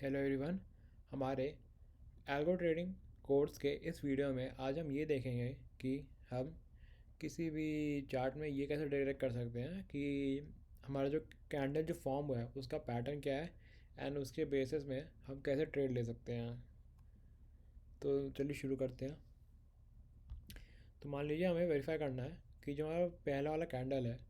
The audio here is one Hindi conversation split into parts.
Hello everyone. हमारे एल्गो ट्रेडिंग कोर्स के इस वीडियो में आज हम ये देखेंगे कि हम किसी भी चार्ट में ये कैसे डिटेक्ट कर सकते हैं कि हमारा जो कैंडल जो फॉर्म हुआ है उसका पैटर्न क्या है एंड उसके बेसिस में हम कैसे ट्रेड ले सकते हैं। तो चलिए शुरू करते हैं। तो मान लीजिए हमें वेरीफाई करना है कि जो हमारा पहला वाला कैंडल है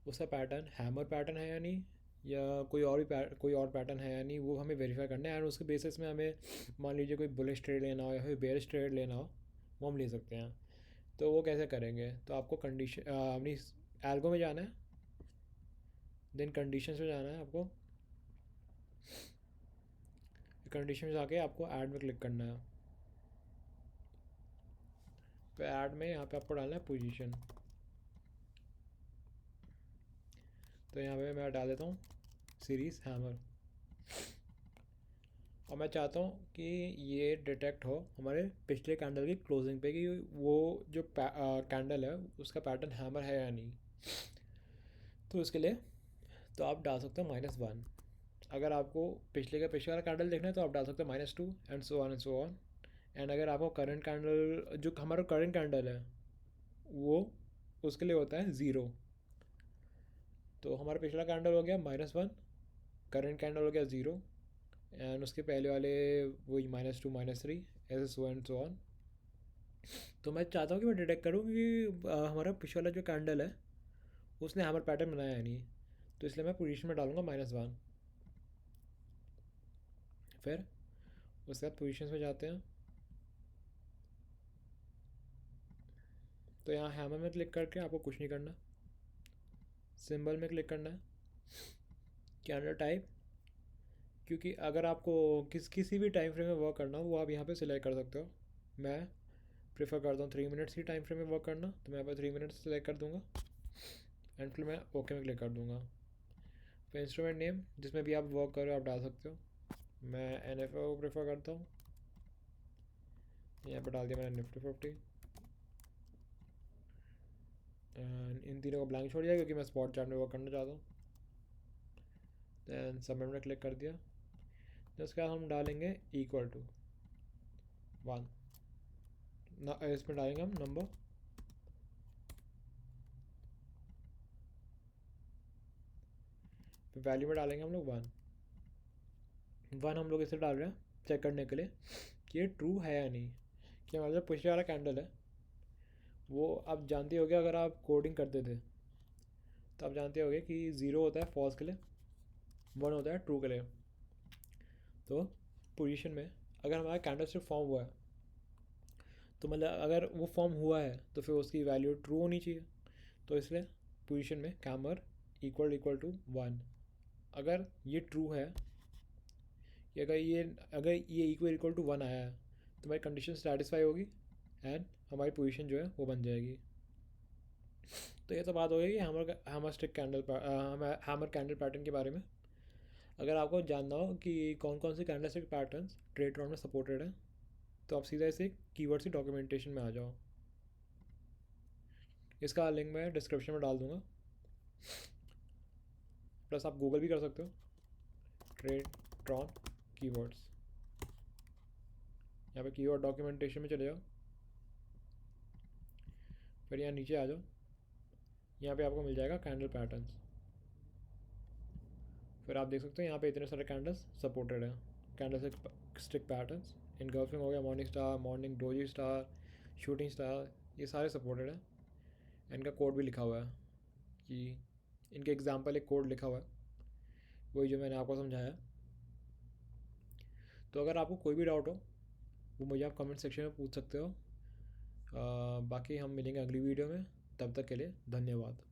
उसका पैटर्न हैमर पैटर्न है या नहीं, या कोई और पैटर्न है या नहीं, वो हमें वेरीफाई करना है। एंड उसके बेसिस में हमें मान लीजिए कोई बुलिश ट्रेड लेना हो या फिर बेयरिश ट्रेड लेना हो, वो हम ले सकते हैं। तो वो कैसे करेंगे, तो आपको कंडीशन अपनी एल्गो में जाना है, देन कंडीशंस में जाना है। आपको कंडीशन में जाके आपको ऐड में क्लिक करना है। तो ऐड में यहाँ पे आपको डालना है पोजीशन। तो यहाँ पे मैं डाल देता हूँ सीरीज़ हैमर, और मैं चाहता हूँ कि ये डिटेक्ट हो हमारे पिछले कैंडल की क्लोजिंग पे कि वो जो कैंडल है उसका पैटर्न हैमर है या नहीं। तो उसके लिए तो आप डाल सकते हो -1। अगर आपको पिछले वाला कैंडल देखना है तो आप डाल सकते हो -2 and so on and so on. And अगर आपको करंट कैंडल जो हमारा करंट कैंडल है वो उसके लिए होता है 0। तो हमारा पिछला कैंडल हो गया -1, करंट कैंडल हो गया 0, एंड उसके पहले वाले वही -2 -3, ऐसे सो एंड सो ऑन। तो मैं चाहता हूँ कि मैं डिटेक्ट करूँ कि हमारा पिछले वाला जो कैंडल है उसने हैमर पैटर्न बनाया है नहीं। तो इसलिए मैं पोजीशन में डालूंगा -1। फिर उसके बाद पोजीशंस में जाते हैं। तो यहाँ हैमर में क्लिक करके आपको कुछ नहीं करना, सिंबल में क्लिक करना है, कैंडल टाइप, क्योंकि अगर आपको किसी भी टाइम फ्रेम में वर्क करना हो वो आप यहाँ पे सिलेक्ट कर सकते हो। मैं प्रेफर करता हूँ 3 मिनट्स की टाइम फ्रेम में वर्क करना, तो मैं यहाँ पर 3 मिनट्स सेलेक्ट कर दूँगा एंड फिर मैं ओके में क्लिक कर दूँगा। फिर इंस्ट्रूमेंट नेम जिसमें भी आप वर्क करो आप डाल सकते हो। मैं NFO को प्रेफर करता हूँ, यहाँ पर डाल दिया मैंने निफ्टी 50। एंड इन तीनों को ब्लैंक छोड़ दिया क्योंकि मैं स्पॉट चार्ट में वर्क करना चाहता हूँ। दैन सबमिट में क्लिक कर दिया। तो उसके बाद हम डालेंगे =1 ना, इसमें डालेंगे हम नंबर। वैल्यू में डालेंगे हम लोग 1 हम लोग इसे डाल रहे हैं चेक करने के लिए कि ये ट्रू है या नहीं, कि हमारा जो पिछले वाला कैंडल है वो आप जानते होगे। अगर आप कोडिंग करते थे तो आप जानते होगे कि 0 होता है फॉल्स के लिए, 1 होता है ट्रू के लिए। तो पोजीशन में अगर हमारा कैंडल स्टिक फॉर्म हुआ है तो मतलब अगर वो फॉर्म हुआ है तो फिर उसकी वैल्यू ट्रू होनी चाहिए। तो इसलिए पोजीशन में कैमर =1। अगर ये ट्रू है कि अगर ये =1 आया है तो हमारी कंडीशन सेटिस्फाई होगी एंड हमारी पोजीशन जो है वो बन जाएगी। तो ये तो बात हो गई कि हैमर कैंडल पैटर्न के बारे में। अगर आपको जानना हो कि कौन कौन से कैंडल स्टिक पैटर्न्स ट्रेडरॉन में सपोर्टेड है तो आप सीधा इसे कीवर्ड से डॉक्यूमेंटेशन में आ जाओ। इसका लिंक मैं डिस्क्रिप्शन में डाल दूँगा, प्लस आप गूगल भी कर सकते हो ट्रेडरॉन कीवर्ड्स। यहाँ पे कीवर्ड डॉक्यूमेंटेशन में चले जाओ, फिर यहाँ नीचे आ जाओ, यहाँ पे आपको मिल जाएगा कैंडल पैटर्न्स। फिर आप देख सकते हो यहाँ पे इतने सारे कैंडल्स सपोर्टेड हैं, कैंडल स्टिक पैटर्न्स। इनगल्फिंग हो गया, morning star, morning doji star, shooting star, ये सारे सपोर्टेड हैं। इनका कोड भी लिखा हुआ है कि इनके एग्जाम्पल एक कोड लिखा हुआ है, वही जो मैंने आपको समझाया। तो अगर आपको कोई भी डाउट हो वो मुझे आप कमेंट सेक्शन में पूछ सकते हो। बाकी हम मिलेंगे अगली वीडियो में, तब तक के लिए धन्यवाद।